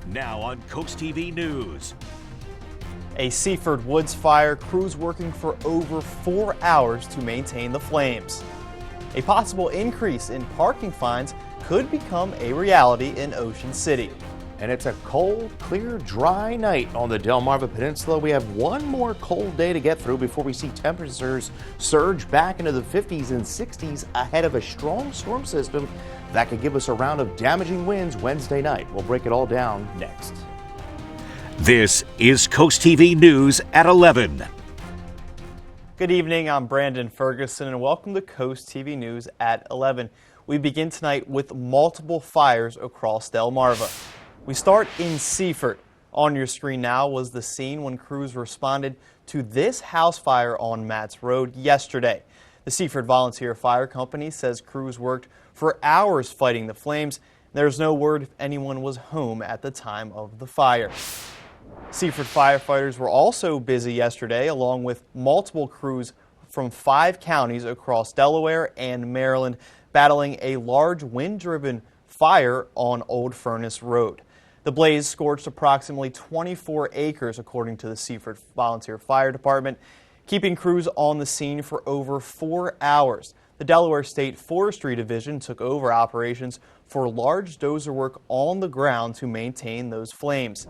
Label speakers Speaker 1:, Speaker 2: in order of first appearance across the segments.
Speaker 1: Now on CoastTV News.
Speaker 2: A Seaford woods fire, crews working for over 4 hours to maintain the flames. A possible increase in parking fines could become a reality in Ocean City.
Speaker 3: And it's a cold, clear, dry night on the Delmarva Peninsula. We have one more cold day to get through before we see temperatures surge back into the 50s and 60s ahead of a strong storm system that could give us a round of damaging winds Wednesday night. We'll break it all down next.
Speaker 1: This is CoastTV News at 11.
Speaker 2: Good evening, I'm Brandon Ferguson and welcome to CoastTV News at 11. We begin tonight with multiple fires across Delmarva. We start in Seaford. On your screen now was the scene when crews responded to this house fire on Matts Road yesterday. The Seaford Volunteer Fire Company says crews worked for hours fighting the flames. There's no word if anyone was home at the time of the fire. Seaford firefighters were also busy yesterday, along with multiple crews from 5 counties across Delaware and Maryland, battling a large wind-driven fire on Old Furnace Road. The blaze scorched approximately 24 acres, according to the Seaford Volunteer Fire Department, keeping crews on the scene for over 4 hours. The Delaware State Forestry Division took over operations for large dozer work on the ground to maintain those flames.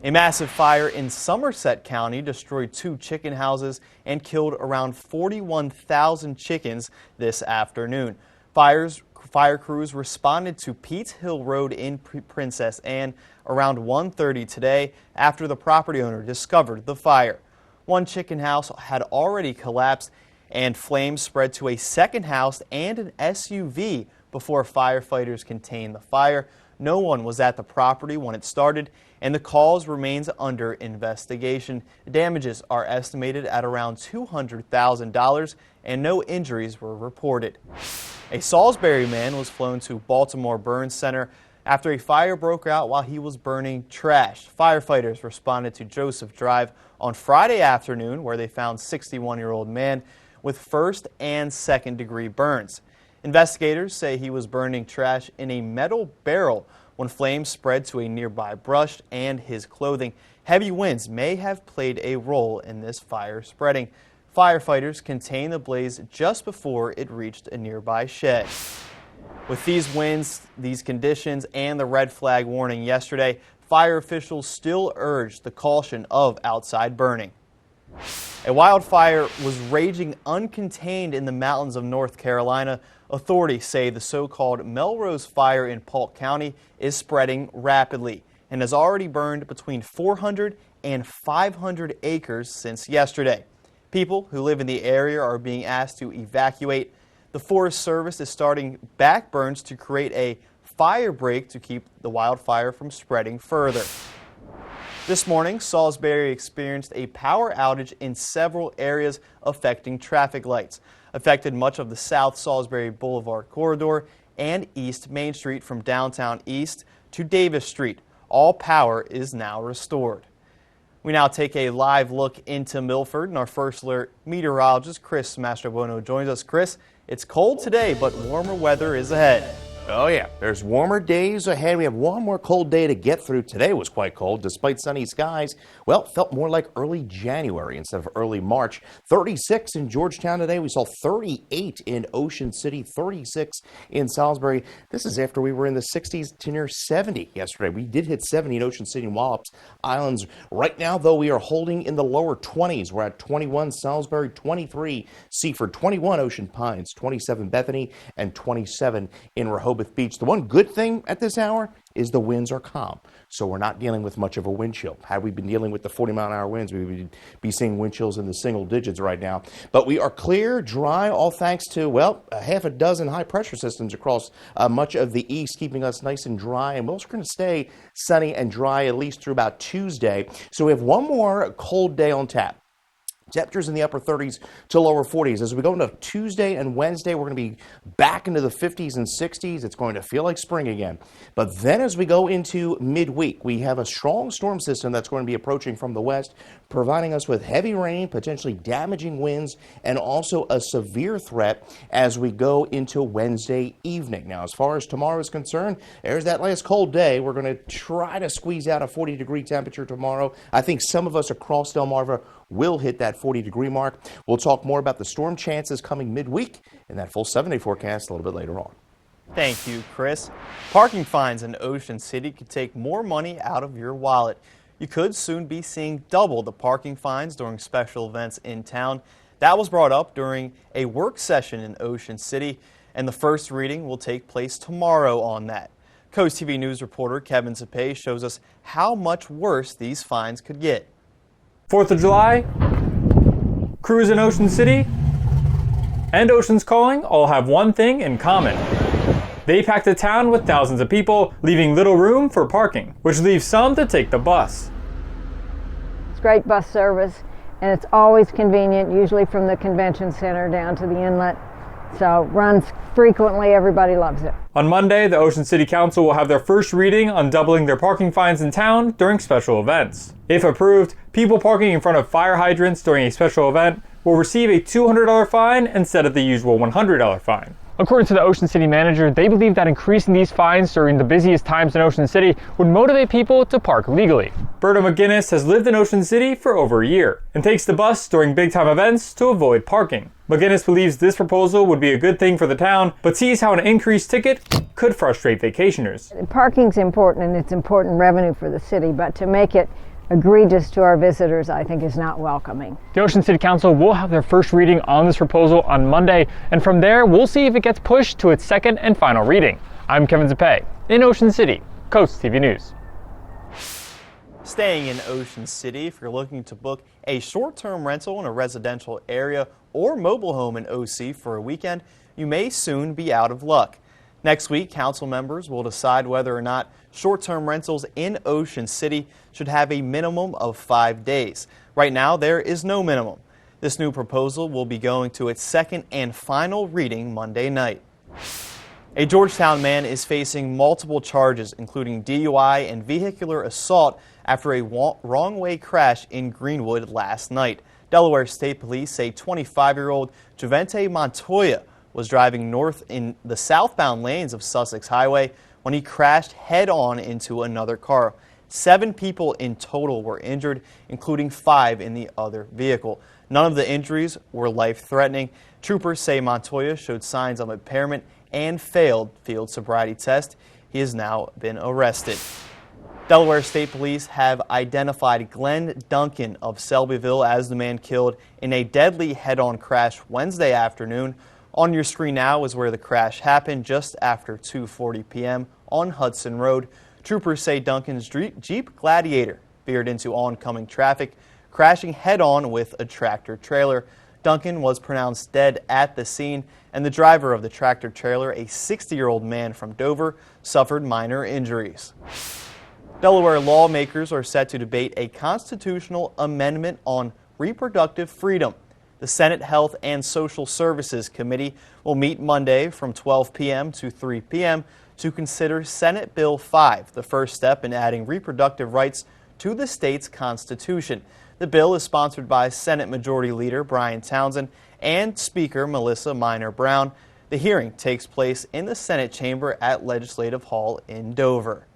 Speaker 2: A massive fire in Somerset County destroyed 2 chicken houses and killed around 41,000 chickens this afternoon. Fire crews responded to Pete's Hill Road in Princess Anne around 1:30 today after the property owner discovered the fire. One chicken house had already collapsed and flames spread to a second house and an SUV before firefighters contained the fire. No one was at the property when it started, and the cause remains under investigation. Damages are estimated at around $200,000, and no injuries were reported. A Salisbury man was flown to Baltimore Burn Center after a fire broke out while he was burning trash. Firefighters responded to Joseph Drive on Friday afternoon, where they found a 61-year-old man with first and second degree burns. Investigators say he was burning trash in a metal barrel when flames spread to a nearby brush and his clothing. Heavy winds may have played a role in this fire spreading. Firefighters contained the blaze just before it reached a nearby shed. With these winds, these conditions, and the red flag warning yesterday, fire officials still urged the caution of outside burning. A wildfire was raging uncontained in the mountains of North Carolina. Authorities say the so-called Melrose Fire in Polk County is spreading rapidly and has already burned between 400 and 500 acres since yesterday. People who live in the area are being asked to evacuate. The Forest Service is starting back burns to create a fire break to keep the wildfire from spreading further. This morning, Salisbury experienced a power outage in several areas affecting traffic lights. Affected much of the South Salisbury Boulevard corridor and East Main Street from downtown East to Davis Street. All power is now restored. We now take a live look into Milford, and our first alert meteorologist Chris Mastrobuono joins us. Chris, it's cold today, but warmer weather is ahead.
Speaker 3: Oh yeah, there's warmer days ahead. We have one more cold day to get through. Today was quite cold despite sunny skies. Well, felt more like early January instead of early March. 36 in Georgetown today. We saw 38 in Ocean City, 36 in Salisbury. This is after we were in the 60s to near 70 yesterday. We did hit 70 in Ocean City and Wallops Islands. Right now, though, we are holding in the lower 20s. We're at 21 Salisbury, 23 Seaford, 21 Ocean Pines, 27 Bethany, and 27 in Rehoboth Beach. The one good thing at this hour is the winds are calm, so we're not dealing with much of a wind chill. Had we been dealing with the 40-mile-an-hour winds, we would be seeing wind chills in the single digits right now. But we are clear, dry, all thanks to, well, a half a dozen high-pressure systems across much of the east, keeping us nice and dry. And we're also going to stay sunny and dry at least through about Tuesday. So we have one more cold day on tap. Temperatures in the upper 30s to lower 40s. As we go into Tuesday and Wednesday, we're going to be back into the 50s and 60s. It's going to feel like spring again. But then as we go into midweek, we have a strong storm system that's going to be approaching from the west, providing us with heavy rain, potentially damaging winds, and also a severe threat as we go into Wednesday evening. Now, as far as tomorrow is concerned, there's that last cold day. We're going to try to squeeze out a 40-degree temperature tomorrow. I think some of us across Delmarva will hit that 40-degree mark. We'll talk more about the storm chances coming midweek in that full 7-day forecast a little bit later on.
Speaker 2: Thank you, Chris. Parking fines in Ocean City could take more money out of your wallet. You could soon be seeing double the parking fines during special events in town. That was brought up during a work session in Ocean City, and the first reading will take place tomorrow on that. CoastTV News reporter Kevin Zapay shows us how much worse these fines could get.
Speaker 4: 4th of July, crews in Ocean City, and Ocean's Calling all have one thing in common. They pack the town with thousands of people, leaving little room for parking, which leaves some to take the bus.
Speaker 5: It's great bus service, and it's always convenient, usually from the convention center down to the inlet. So runs frequently, everybody loves it.
Speaker 4: On Monday, the Ocean City Council will have their first reading on doubling their parking fines in town during special events. If approved, people parking in front of fire hydrants during a special event will receive a $200 fine instead of the usual $100 fine. According to the Ocean City manager, they believe that increasing these fines during the busiest times in Ocean City would motivate people to park legally. Berta McGinnis has lived in Ocean City for over a year and takes the bus during big-time events to avoid parking. McGinnis believes this proposal would be a good thing for the town, but sees how an increased ticket could frustrate vacationers.
Speaker 5: Parking's important, and it's important revenue for the city, but to make it egregious to our visitors, I think, is not welcoming.
Speaker 4: The Ocean City Council will have their first reading on this proposal on Monday, and from there, we'll see if it gets pushed to its second and final reading. I'm Kevin Zapay in Ocean City, CoastTV News.
Speaker 2: Staying in Ocean City, if you're looking to book a short-term rental in a residential area or mobile home in OC for a weekend, you may soon be out of luck. Next week, council members will decide whether or not short-term rentals in Ocean City should have a minimum of 5 days. Right now, there is no minimum. This new proposal will be going to its second and final reading Monday night. A Georgetown man is facing multiple charges, including DUI and vehicular assault, after a wrong-way crash in Greenwood last night. Delaware State Police say 25-year-old Javante Montoya was driving north in the southbound lanes of Sussex Highway when he crashed head-on into another car. 7 people in total were injured, including 5 in the other vehicle. None of the injuries were life-threatening. Troopers say Montoya showed signs of impairment and failed field sobriety test. He has now been arrested. Delaware State Police have identified Glenn Duncan of Selbyville as the man killed in a deadly head-on crash Wednesday afternoon. On your screen now is where the crash happened just after 2:40 p.m. on Hudson Road. Troopers say Duncan's Jeep Gladiator veered into oncoming traffic, crashing head-on with a tractor-trailer. Duncan was pronounced dead at the scene, and the driver of the tractor-trailer, a 60-year-old man from Dover, suffered minor injuries. Delaware lawmakers are set to debate a constitutional amendment on reproductive freedom. The Senate Health and Social Services Committee will meet Monday from 12 p.m. to 3 p.m. to consider Senate Bill 5, the first step in adding reproductive rights to the state's constitution. The bill is sponsored by Senate Majority Leader Brian Townsend and Speaker Melissa Minor Brown. The hearing takes place in the Senate chamber at Legislative Hall in Dover.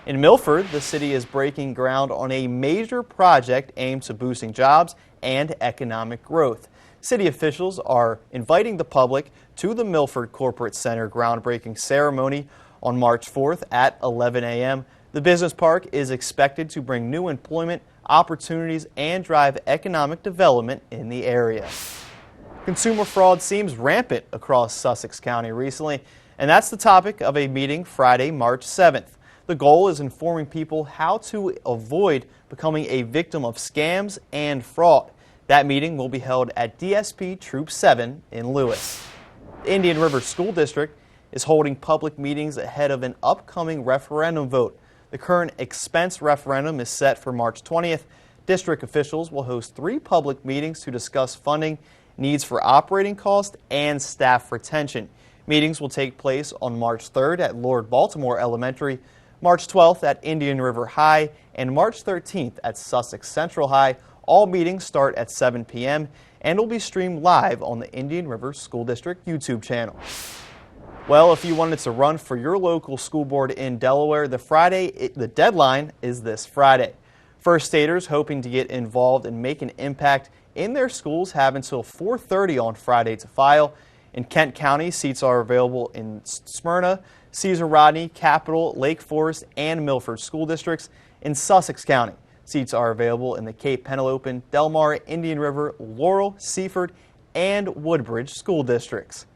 Speaker 2: In Milford, the city is breaking ground on a major project aimed to boosting jobs and economic growth. City officials are inviting the public to the Milford Corporate Center groundbreaking ceremony on March 4th at 11 a.m. The business park is expected to bring new employment opportunities and drive economic development in the area. Consumer fraud seems rampant across Sussex County recently, and that's the topic of a meeting Friday, March 7th. The goal is informing people how to avoid becoming a victim of scams and fraud. That meeting will be held at DSP Troop 7 in Lewis. The Indian River School District is holding public meetings ahead of an upcoming referendum vote. The current expense referendum is set for March 20th. District officials will host 3 public meetings to discuss funding, needs for operating costs, and staff retention. Meetings will take place on March 3rd at Lord Baltimore Elementary, March 12th at Indian River High, and March 13th at Sussex Central High. All meetings start at 7 p.m. and will be streamed live on the Indian River School District YouTube channel. Well, if you wanted to run for your local school board in Delaware, the deadline is this Friday. First staters hoping to get involved and make an impact in their schools have until 4:30 on Friday to file. In Kent County, seats are available in Smyrna, Cesar Rodney, Capital, Lake Forest, and Milford school districts. In Sussex County, seats are available in the Cape Penelope, Delmarva, Indian River, Laurel, Seaford, and Woodbridge school districts.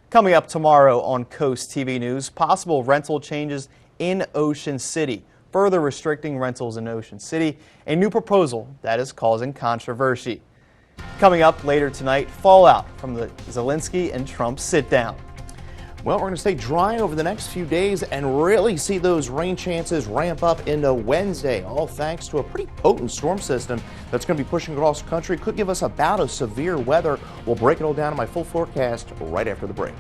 Speaker 2: Coming up tomorrow on Coast TV News, possible rental changes in Ocean City, further restricting rentals in Ocean City, a new proposal that is causing controversy. Coming up later tonight, fallout from the Zelensky and Trump sit-down.
Speaker 3: Well, we're going to stay dry over the next few days and really see those rain chances ramp up into Wednesday, all thanks to a pretty potent storm system that's going to be pushing across the country. Could give us a bout of severe weather. We'll break it all down in my full forecast right after the break.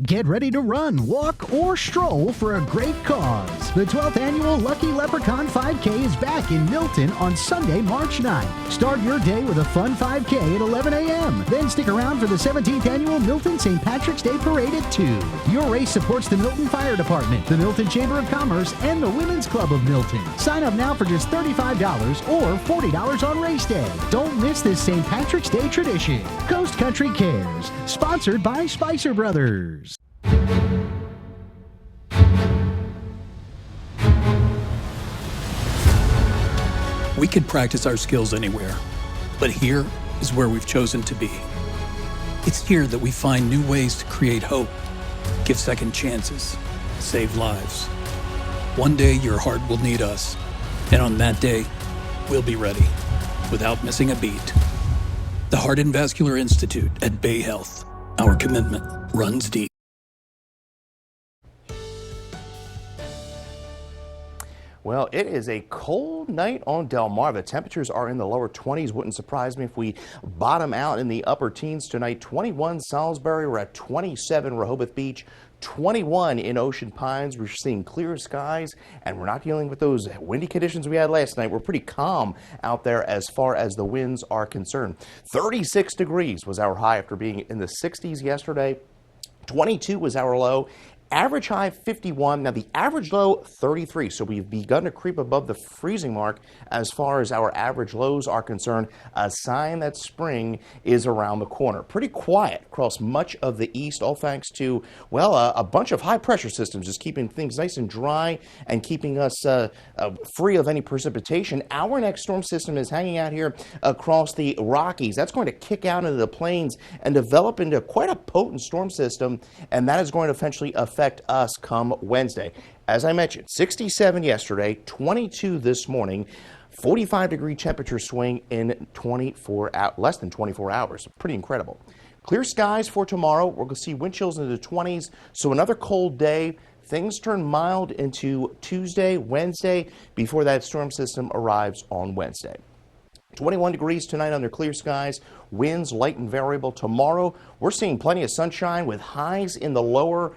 Speaker 6: Get ready to run, walk, or stroll for a great cause. The 12th annual Lucky Leprechaun 5K is back in Milton on Sunday, March 9th. Start your day with a fun 5K at 11 a.m. Then stick around for the 17th annual Milton St. Patrick's Day Parade at 2. Your race supports the Milton Fire Department, the Milton Chamber of Commerce, and the Women's Club of Milton. Sign up now for just $35 or $40 on race day. Don't miss this St. Patrick's Day tradition. Coast Country Cares, sponsored by Spicer Brothers.
Speaker 7: We could practice our skills anywhere, but here is where we've chosen to be. It's here that we find new ways to create hope, give second chances, save lives. One day your heart will need us, and on that day, we'll be ready, without missing a beat. The Heart and Vascular Institute at Bay Health. Our commitment runs deep.
Speaker 3: Well, it is a cold night on Delmarva. Temperatures are in the lower 20s. Wouldn't surprise me if we bottom out in the upper teens tonight. 21 Salisbury. We're at 27 Rehoboth Beach. 21 in Ocean Pines. We're seeing clear skies, and we're not dealing with those windy conditions we had last night. We're pretty calm out there as far as the winds are concerned. 36 degrees was our high after being in the 60s yesterday. 22 was our low. Average high 51. Now the average low 33. So we've begun to creep above the freezing mark as far as our average lows are concerned. A sign that spring is around the corner. Pretty quiet across much of the east, all thanks to, well, a bunch of high pressure systems just keeping things nice and dry and keeping us free of any precipitation. Our next storm system is hanging out here across the Rockies. That's going to kick out into the plains and develop into quite a potent storm system, and that is going to eventually affect us come Wednesday. As I mentioned, 67 yesterday, 22 this morning, 45-degree temperature swing in less than 24 hours. Pretty incredible. Clear skies for tomorrow. We're going to see wind chills into the 20s, so another cold day. Things turn mild into Tuesday, Wednesday, before that storm system arrives on Wednesday. 21 degrees tonight under clear skies, winds light and variable. Tomorrow, we're seeing plenty of sunshine with highs in the lower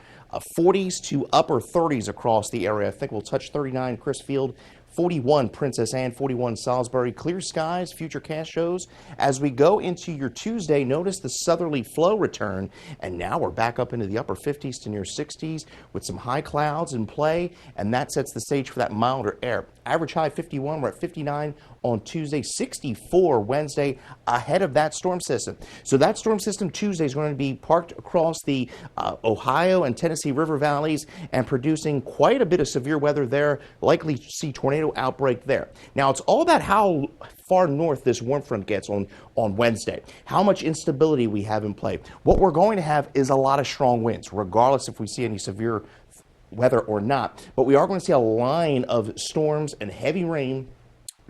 Speaker 3: 40s to upper 30s across the area. I think we'll touch 39 Crisfield, 41 Princess Anne, 41 Salisbury. Clear skies, future cast shows. As we go into your Tuesday, notice the southerly flow return, and now we're back up into the upper 50s to near 60s with some high clouds in play, and that sets the stage for that milder air. Average high 51, we're at 59 on Tuesday, 64 Wednesday, ahead of that storm system. So that storm system Tuesday is going to be parked across the Ohio and Tennessee River valleys and producing quite a bit of severe weather there, likely to see tornado outbreak there. Now, it's all about how far north this warm front gets on Wednesday, how much instability we have in play. What we're going to have is a lot of strong winds, regardless if we see any severe weather or not. But we are going to see a line of storms and heavy rain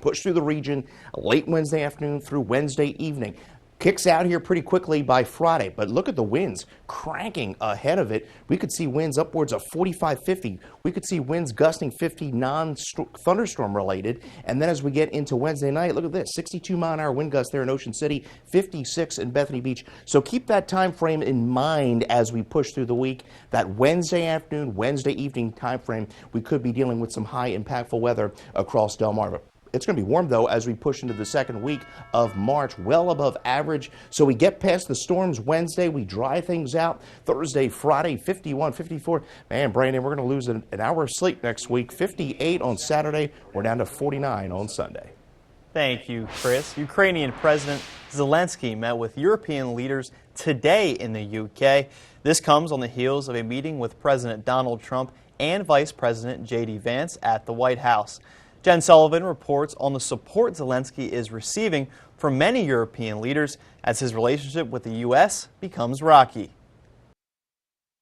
Speaker 3: push through the region late Wednesday afternoon through Wednesday evening. kicks out here pretty quickly by Friday, but look at the winds cranking ahead of it. We could see winds upwards of 45, 50. We could see winds gusting 50 non-thunderstorm related. And then as we get into Wednesday night, look at this, 62-mile-an-hour wind gusts there in Ocean City, 56 in Bethany Beach. So keep that time frame in mind as we push through the week. That Wednesday afternoon, Wednesday evening time frame, we could be dealing with some high impactful weather across Delmarva. It's going to be warm, though, as we push into the second week of March, well above average. So we get past the storms Wednesday. We dry things out. Thursday, Friday, 51, 54. Man, Brandon, we're going to lose an hour of sleep next week. 58 on Saturday. We're down to 49 on Sunday.
Speaker 2: Thank you, Chris. Ukrainian President Zelensky met with European leaders today in the UK. This comes on the heels of a meeting with President Donald Trump and Vice President J.D. Vance at the White House. Jen Sullivan reports on the support Zelensky is receiving from many European leaders as his relationship with the U.S. becomes rocky.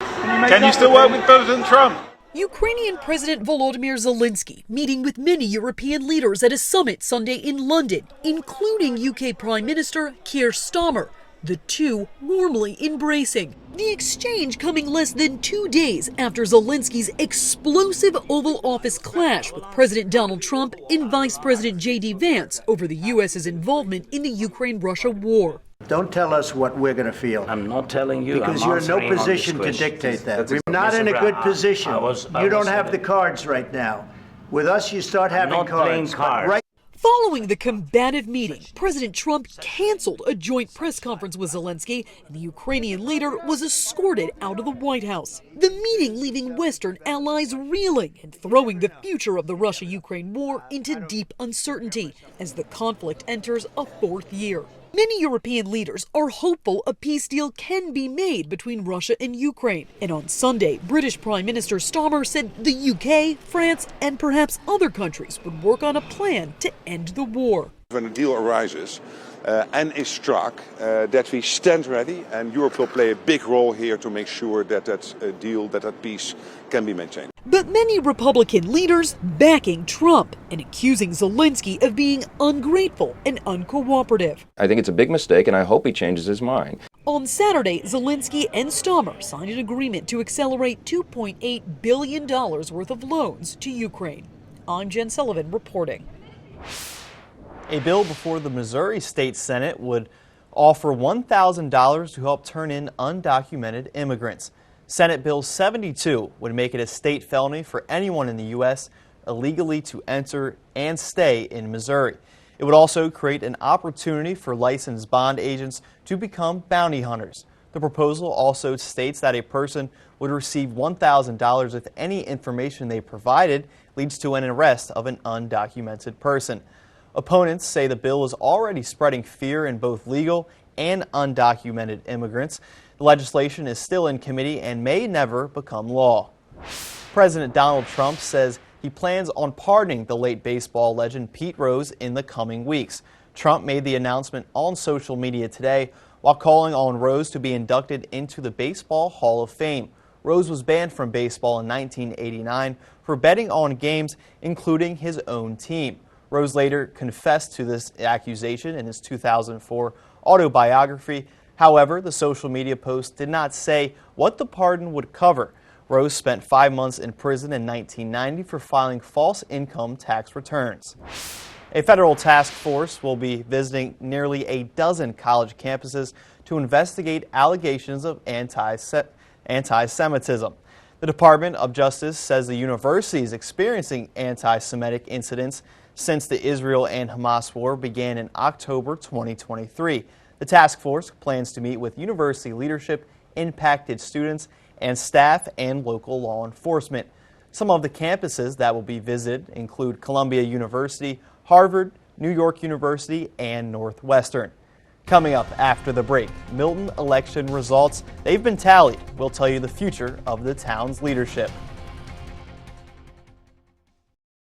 Speaker 8: Can you still work with President Trump?
Speaker 9: Ukrainian President Volodymyr Zelensky meeting with many European leaders at a summit Sunday in London, including UK Prime Minister Keir Starmer, the two warmly embracing. The exchange coming less than 2 days after Zelensky's explosive Oval Office clash with President Donald Trump and Vice President J.D. Vance over the U.S.'s involvement in the Ukraine-Russia war.
Speaker 10: Don't tell us what we're going to feel.
Speaker 11: I'm not telling you.
Speaker 10: Because you're in no position to dictate that. We're not in a good position. You don't have the cards right now. With us, you start having cards.
Speaker 9: Following the combative meeting, President Trump canceled a joint press conference with Zelensky, and the Ukrainian leader was escorted out of the White House. The meeting leaving Western allies reeling and throwing the future of the Russia-Ukraine war into deep uncertainty as the conflict enters a fourth year. Many European leaders are hopeful a peace deal can be made between Russia and Ukraine. And on Sunday, British Prime Minister Starmer said the UK, France, and perhaps other countries would work on a plan to end the war.
Speaker 8: When a deal arises and is struck, that we stand ready, and Europe will play a big role here to make sure that that deal, that peace can be maintained.
Speaker 9: But many Republican leaders backing Trump and accusing Zelensky of being ungrateful and uncooperative.
Speaker 12: I think it's a big mistake, and I hope he changes his mind.
Speaker 9: On Saturday, Zelensky and Starmer signed an agreement to accelerate $2.8 billion worth of loans to Ukraine. I'm Jen Sullivan reporting.
Speaker 2: A bill before the Missouri State Senate would offer $1,000 to help turn in undocumented immigrants. Senate Bill 72 would make it a state felony for anyone in the U.S. illegally to enter and stay in Missouri. It would also create an opportunity for licensed bond agents to become bounty hunters. The proposal also states that a person would receive $1,000 if any information they provided leads to an arrest of an undocumented person. Opponents say the bill is already spreading fear in both legal and undocumented immigrants. The legislation is still in committee and may never become law. President Donald Trump says he plans on pardoning the late baseball legend Pete Rose in the coming weeks. Trump made the announcement on social media today while calling on Rose to be inducted into the Baseball Hall of Fame. Rose was banned from baseball in 1989 for betting on games, including his own team. Rose later confessed to this accusation in his 2004 autobiography. However, the social media post did not say what the pardon would cover. Rose spent 5 months in prison in 1990 for filing false income tax returns. A federal task force will be visiting nearly a dozen college campuses to investigate allegations of anti-Semitism. The Department of Justice says the university is experiencing anti-Semitic incidents since the Israel and Hamas war began in October 2023. The task force plans to meet with university leadership, impacted students, and staff and local law enforcement. Some of the campuses that will be visited include Columbia University, Harvard, New York University, and Northwestern. Coming up after the break, Milton election results. They've been tallied. We'll tell you the future of the town's leadership.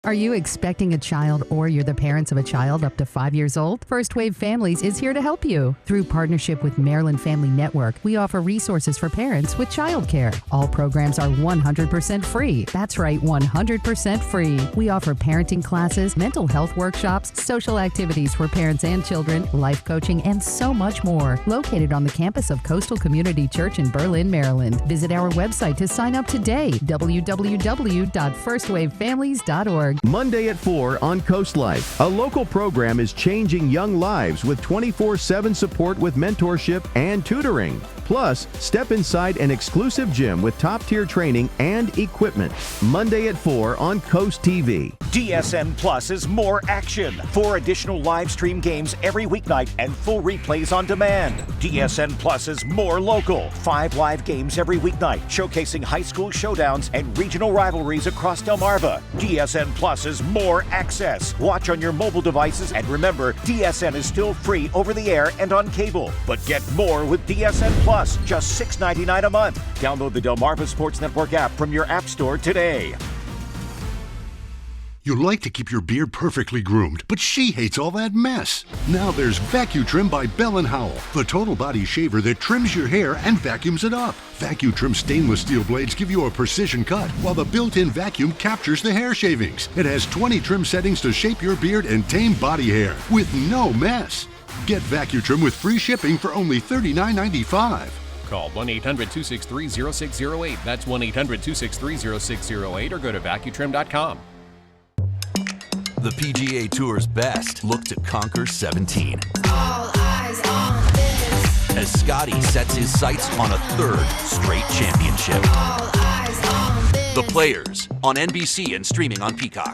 Speaker 11: Are you expecting a child or you're the parents of a child up to 5 years old? First Wave Families is here to help you. Through partnership with Maryland Family Network, we offer resources for parents with childcare. All programs are 100% free. That's right, 100% free. We offer parenting classes, mental health workshops, social activities for parents and children, life coaching, and so much more. Located on the campus of Coastal Community Church in Berlin, Maryland. Visit our website to sign up today, www.firstwavefamilies.org.
Speaker 13: Monday at 4 on Coast Life. A local program is changing young lives with 24/7 support with mentorship and tutoring. Plus, step inside an exclusive gym with top-tier training and equipment. Monday at 4 on Coast TV.
Speaker 1: DSN Plus is more action. 4 additional live stream games every weeknight and full replays on demand. DSN Plus is more local. 5 live games every weeknight, showcasing high school showdowns and regional rivalries across Delmarva. DSN Plus is more access. Watch on your mobile devices, and remember, DSN is still free over the air and on cable. But get more with DSN Plus, just $6.99 a month. Download the Delmarva Sports Network app from your app store today.
Speaker 14: You like to keep your beard perfectly groomed, but she hates all that mess. Now there's VacuTrim by Bell & Howell, the total body shaver that trims your hair and vacuums it up. VacuTrim stainless steel blades give you a precision cut, while the built-in vacuum captures the hair shavings. It has 20 trim settings to shape your beard and tame body hair with no mess. Get VacuTrim with free shipping for only $39.95.
Speaker 15: Call 1-800-263-0608. That's 1-800-263-0608, or go to vacutrim.com.
Speaker 16: The PGA Tour's best look to conquer 17.
Speaker 17: All eyes on this.
Speaker 16: As Scotty sets his sights on a 3rd straight championship.
Speaker 17: All eyes on this.
Speaker 16: The Players on NBC and streaming on Peacock.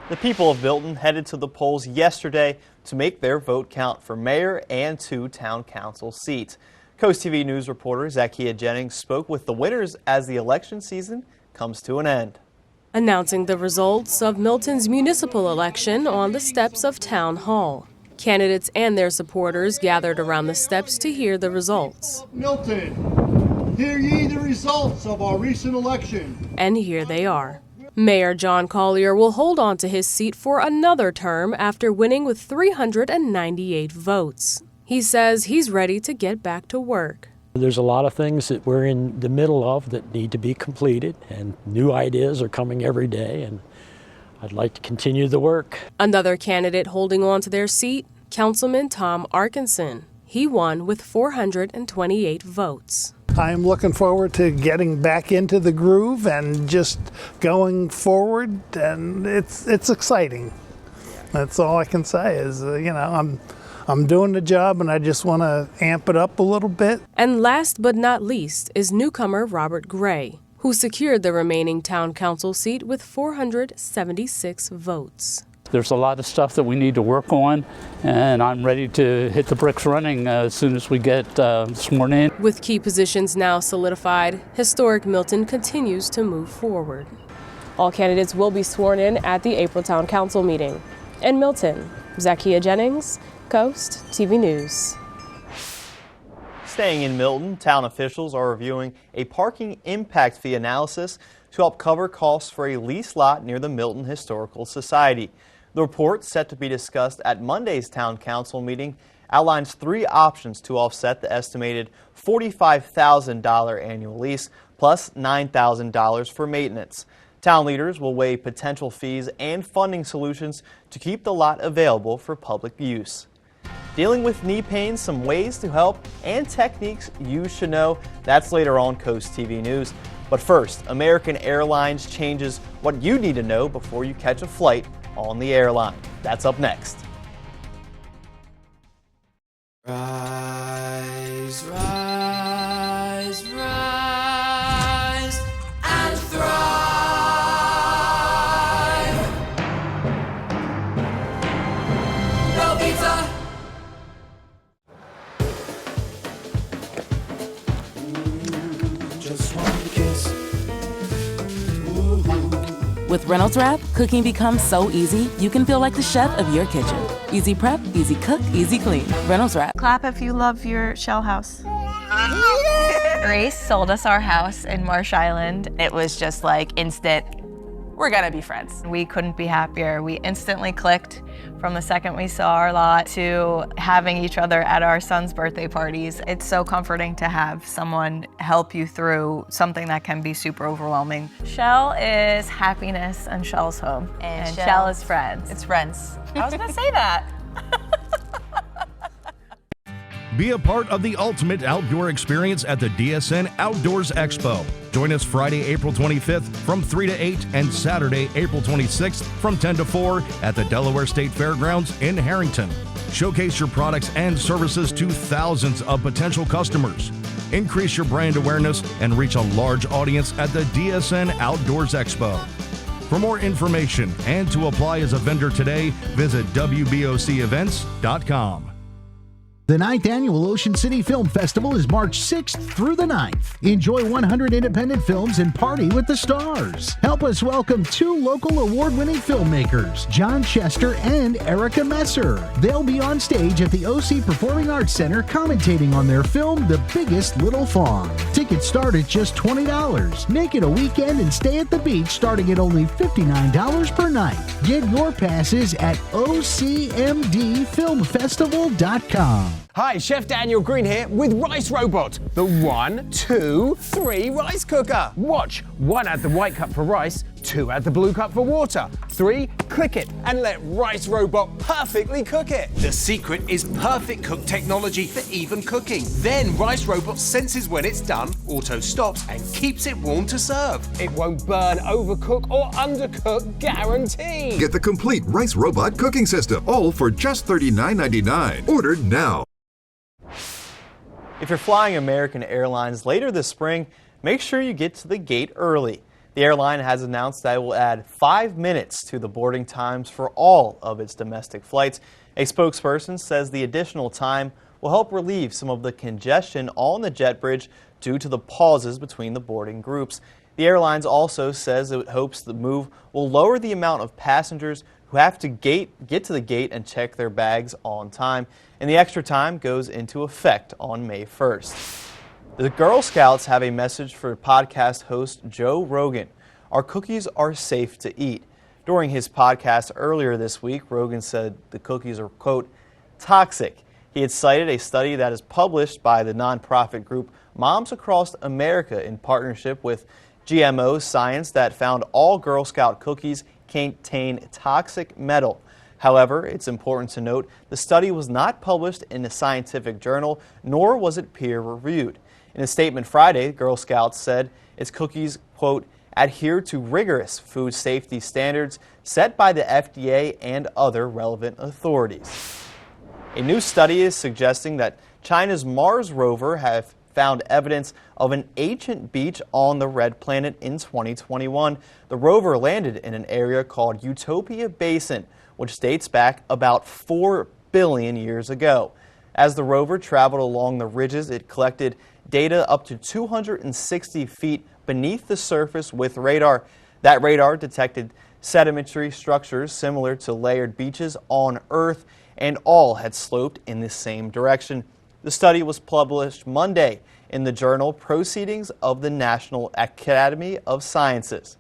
Speaker 2: The people of Milton headed to the polls yesterday to make their vote count for mayor and 2 town council seats. Coast TV News reporter Zacchaea Jennings spoke with the winners as the election season comes to an end.
Speaker 18: Announcing the results of Milton's municipal election on the steps of Town Hall. Candidates and their supporters gathered around the steps to hear the results.
Speaker 19: Milton, hear ye the results of our recent election.
Speaker 18: And here they are. Mayor John Collier will hold on to his seat for another term after winning with 398 votes. He says he's ready to get back to work.
Speaker 20: There's a lot of things that we're in the middle of that need to be completed, and new ideas are coming every day, and I'd like to continue the work.
Speaker 18: Another candidate holding on to their seat, Councilman Tom Arkinson. He won with 428 votes.
Speaker 19: I'm looking forward to getting back into the groove and just going forward, and it's exciting. That's all I can say is, I'm doing the job, and I just want to amp it up a little bit.
Speaker 18: And last but not least is newcomer Robert Gray, who secured the remaining town council seat with 476 votes.
Speaker 21: There's a lot of stuff that we need to work on, and I'm ready to hit the bricks running as soon as we get sworn in.
Speaker 18: With key positions now solidified, historic Milton continues to move forward. All candidates will be sworn in at the April Town Council meeting. In Milton, Zacchaea Jennings, Coast TV News.
Speaker 2: Staying in Milton, town officials are reviewing a parking impact fee analysis to help cover costs for a leased lot near the Milton Historical Society. The report, set to be discussed at Monday's town council meeting, outlines 3 options to offset the estimated $45,000 annual lease plus $9,000 for maintenance. Town leaders will weigh potential fees and funding solutions to keep the lot available for public use. Dealing with knee pain, some ways to help, and techniques you should know. That's later on Coast TV News. But first, American Airlines changes what you need to know before you catch a flight on the airline. That's up next.
Speaker 17: Rise, rise, rise, and thrive. No pizza. Just one kiss.
Speaker 22: With Reynolds Wrap, cooking becomes so easy, you can feel like the chef of your kitchen. Easy prep, easy cook, easy clean. Reynolds Wrap.
Speaker 23: Clap if you love your shell house.
Speaker 24: Grace sold us our house in Marsh Island. It was just like instant,
Speaker 4: we're gonna be friends.
Speaker 23: We couldn't be happier. We instantly clicked from the second we saw our lot to having each other at our son's birthday parties. It's so comforting to have someone help you through something that can be super overwhelming. Shell is happiness and Shell's home. And Shell is friends.
Speaker 4: It's friends. I was gonna say that.
Speaker 5: Be a part of the ultimate outdoor experience at the DSN Outdoors Expo. Join us Friday, April 25th from 3 to 8 and Saturday, April 26th from 10 to 4 at the Delaware State Fairgrounds in Harrington. Showcase your products and services to thousands of potential customers. Increase your brand awareness and reach a large audience at the DSN Outdoors Expo. For more information and to apply as a vendor today, visit WBOCEvents.com.
Speaker 6: The 9th Annual Ocean City Film Festival is March 6th through the 9th. Enjoy 100 independent films and party with the stars. Help us welcome 2 local award-winning filmmakers, John Chester and Erica Messer. They'll be on stage at the OC Performing Arts Center commentating on their film, The Biggest Little Fawn. Tickets start at just $20. Make it a weekend and stay at the beach starting at only $59 per night. Get your passes at OCMDFilmFestival.com.
Speaker 24: Hi, Chef Daniel Green here with Rice Robot, the 1, 2, 3 rice cooker. Watch, 1 add the white cup for rice, 2 add the blue cup for water, 3 click it and let Rice Robot perfectly cook it.
Speaker 25: The secret is perfect cook technology for even cooking. Then Rice Robot senses when it's done, auto stops and keeps it warm to serve.
Speaker 24: It won't burn, overcook or undercook, guaranteed.
Speaker 26: Get the complete Rice Robot cooking system, all for just $39.99. Ordered now.
Speaker 2: If you're flying American Airlines later this spring, make sure you get to the gate early. The airline has announced that it will add 5 minutes to the boarding times for all of its domestic flights. A spokesperson says the additional time will help relieve some of the congestion on the jet bridge due to the pauses between the boarding groups. The airlines also says it hopes the move will lower the amount of passengers who have to get to the gate and check their bags on time, and the extra time goes into effect on May 1st. The Girl Scouts have a message for podcast host Joe Rogan. Our cookies are safe to eat. During his podcast earlier this week, Rogan said the cookies are, quote, toxic. He had cited a study that is published by the nonprofit group Moms Across America in partnership with GMO Science that found all Girl Scout cookies contain toxic metal. However, it's important to note the study was not published in a scientific journal, nor was it peer-reviewed. In a statement Friday, Girl Scouts said its cookies, quote, adhere to rigorous food safety standards set by the FDA and other relevant authorities. A new study is suggesting that China's Mars rover have found evidence of an ancient beach on the Red Planet in 2021. The rover landed in an area called Utopia Basin, which dates back about 4 billion years ago. As the rover traveled along the ridges, it collected data up to 260 feet beneath the surface with radar. That radar detected sedimentary structures similar to layered beaches on Earth, and all had sloped in the same direction. The study was published Monday in the journal Proceedings of the National Academy of Sciences.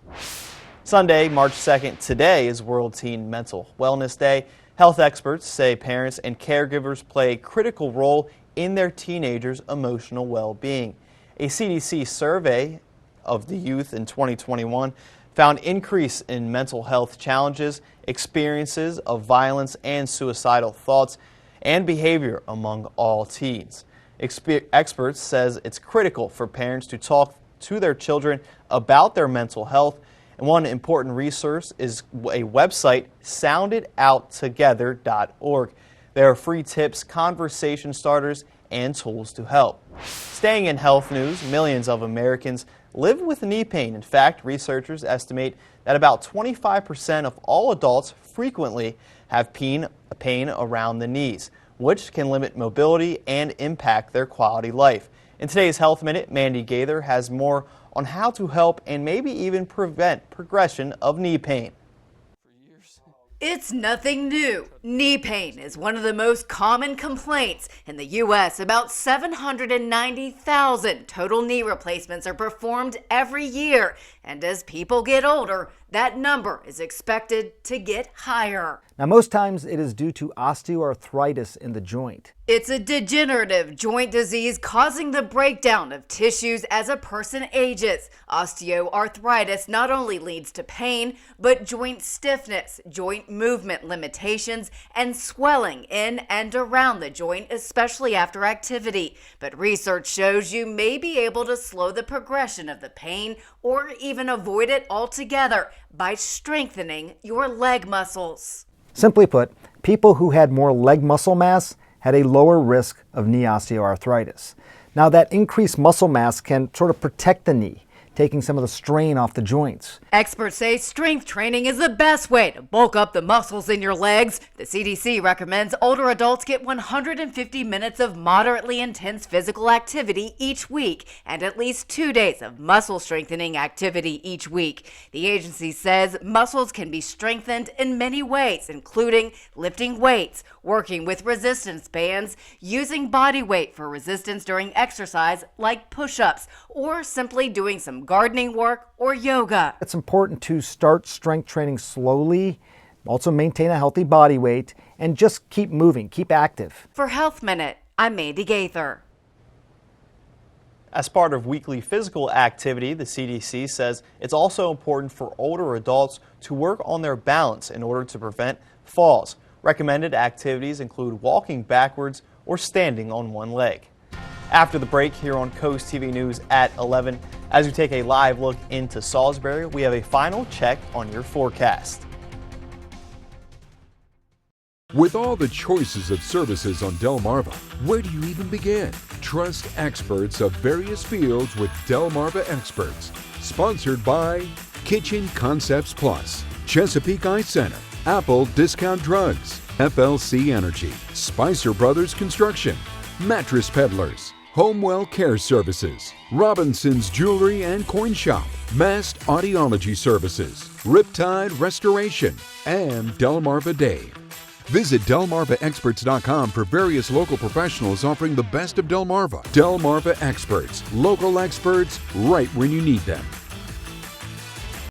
Speaker 2: Sunday, March 2nd, today is World Teen Mental Wellness Day. Health experts say parents and caregivers play a critical role in their teenagers' emotional well-being. A CDC survey of the youth in 2021 found increase in mental health challenges, experiences of violence and suicidal thoughts, and behavior among all teens. Experts says it's critical for parents to talk to their children about their mental health. And one important resource is a website, sounditouttogether.org. There are free tips, conversation starters, and tools to help. Staying in health news, millions of Americans live with knee pain. In fact, researchers estimate that about 25% of all adults frequently have pain around the knees, which can limit mobility and impact their quality life. In today's Health Minute, Mandy Gaither has more on how to help and maybe even prevent progression of knee pain.
Speaker 27: It's nothing new.
Speaker 3: Knee pain is one of the most common complaints. In the U.S., about 790,000 total knee replacements are performed every year. And as people get older, that number is expected to get higher.
Speaker 7: Now, most times it is due to osteoarthritis in the joint.
Speaker 3: It's a degenerative joint disease causing the breakdown of tissues as a person ages. Osteoarthritis not only leads to pain, but joint stiffness, joint movement limitations, and swelling in and around the joint, especially after activity. But research shows you may be able to slow the progression of the pain or even avoid it altogether by strengthening your leg muscles.
Speaker 7: Simply put, people who had more leg muscle mass had a lower risk of knee osteoarthritis. Now, that increased muscle mass can sort of protect the knee, taking some of the strain off the joints.
Speaker 3: Experts say strength training is the best way to bulk up the muscles in your legs. The CDC recommends older adults get 150 minutes of moderately intense physical activity each week and at least 2 days of muscle strengthening activity each week. The agency says muscles can be strengthened in many ways, including lifting weights, working with resistance bands, using body weight for resistance during exercise like push-ups, or simply doing some gardening work or yoga.
Speaker 7: It's important to start strength training slowly, also maintain a healthy body weight, and just keep moving, keep active.
Speaker 3: For Health Minute, I'm Mandy Gaither.
Speaker 2: As part of weekly physical activity, the CDC says it's also important for older adults to work on their balance in order to prevent falls. Recommended activities include walking backwards or standing on one leg. After the break here on Coast TV News at 11, as we take a live look into Salisbury, we have a final check on your forecast.
Speaker 8: With all the choices of services on Delmarva, where do you even begin? Trust experts of various fields with Delmarva Experts. Sponsored by Kitchen Concepts Plus, Chesapeake Eye Center, Apple Discount Drugs, FLC Energy, Spicer Brothers Construction, Mattress Peddlers, Homewell Care Services, Robinson's Jewelry and Coin Shop, Mast Audiology Services, Riptide Restoration, and Delmarva Dave. Visit DelmarvaExperts.com for various local professionals offering the best of Delmarva. Delmarva Experts, local experts right when you need them.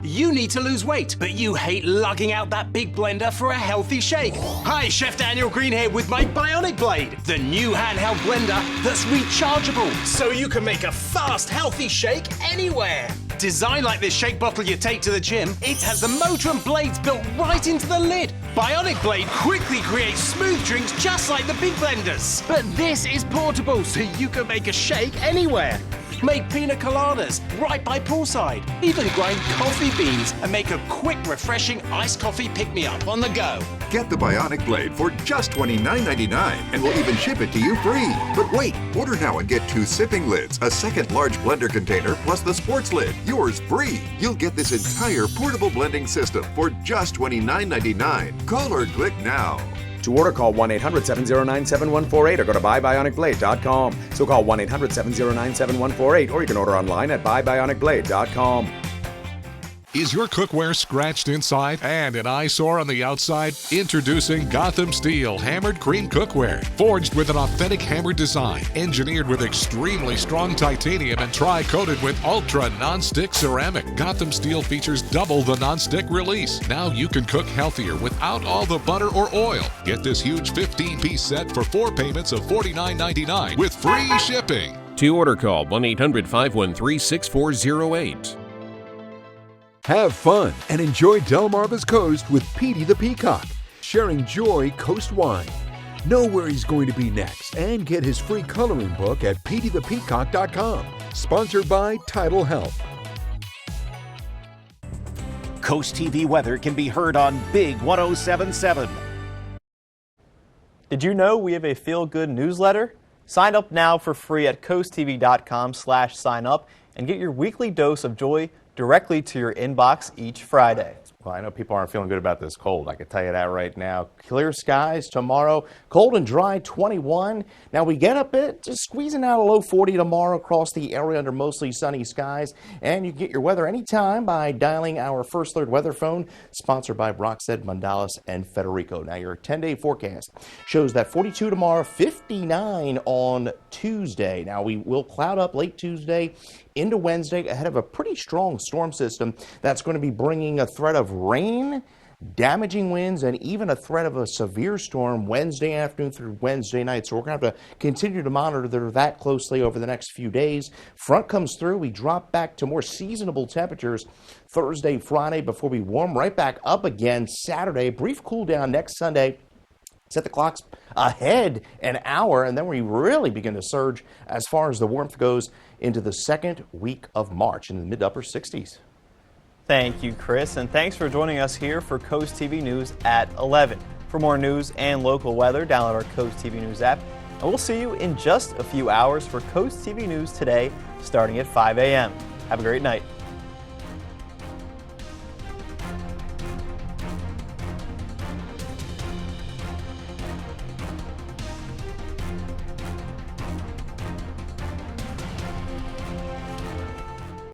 Speaker 25: You need to lose weight, but you hate lugging out that big blender for a healthy shake. Hi, Chef Daniel Green here with my Bionic Blade, the new handheld blender that's rechargeable, so you can make a fast, healthy shake anywhere. Designed like this shake bottle you take to the gym, it has the motor and blades built right into the lid. Bionic Blade quickly creates smooth drinks just like the big blenders. But this is portable, so you can make a shake anywhere. Make pina coladas right by poolside. Even grind coffee beans and make a quick, refreshing iced coffee pick-me-up on the go.
Speaker 26: Get the Bionic Blade for just $29.99 and we'll even ship it to you free. But wait, order now and get 2 sipping lids, a second large blender container, plus the sports lid, yours free. You'll get this entire portable blending system for just $29.99. Call or click now.
Speaker 9: To order, call 1-800-709-7148 or go to buybionicblade.com. So call 1-800-709-7148 or you can order online at buybionicblade.com.
Speaker 10: Is your cookware scratched inside and an eyesore on the outside? Introducing Gotham Steel Hammered Cream Cookware. Forged with an authentic hammered design, engineered with extremely strong titanium and tri-coated with ultra non-stick ceramic. Gotham Steel features double the non-stick release. Now you can cook healthier without all the butter or oil. Get this huge 15-piece set for 4 payments of $49.99 with free shipping.
Speaker 12: To order, call 1-800-513-6408.
Speaker 8: Have fun and enjoy Delmarva's Coast with Petey the Peacock, sharing joy coastwide. Know where he's going to be next and get his free coloring book at peteythepeacock.com. Sponsored by Tidal Health.
Speaker 1: Coast TV weather can be heard on Big 107.7.
Speaker 2: Did you know we have a feel-good newsletter? Sign up now for free at coasttv.com/sign up and get your weekly dose of joy directly to your inbox each Friday.
Speaker 11: Well, I know people aren't feeling good about this cold. I can tell you that right now. Clear skies tomorrow, cold and dry, 21. Now we get a bit, just squeezing out a low 40 tomorrow across the area under mostly sunny skies. And you can get your weather anytime by dialing our First Alert weather phone, sponsored by Brockstead, Mandalis, and Federico. Now your 10-day forecast shows that 42 tomorrow, 59 on Tuesday. Now we will cloud up late Tuesday into Wednesday ahead of a pretty strong storm system that's going to be bringing a threat of rain, damaging winds, and even a threat of a severe storm Wednesday afternoon through Wednesday night. So we're going to have to continue to monitor that closely over the next few days. Front comes through. We drop back to more seasonable temperatures Thursday, Friday before we warm right back up again Saturday. Brief cool down next Sunday. Set the clocks ahead an hour, and then we really begin to surge as far as the warmth goes into the second week of March in the mid to upper 60s.
Speaker 2: Thank you, Chris, and thanks for joining us here for Coast TV News at 11. For more news and local weather, download our Coast TV News app, and we'll see you in just a few hours for Coast TV News today, starting at 5 a.m. Have a great night.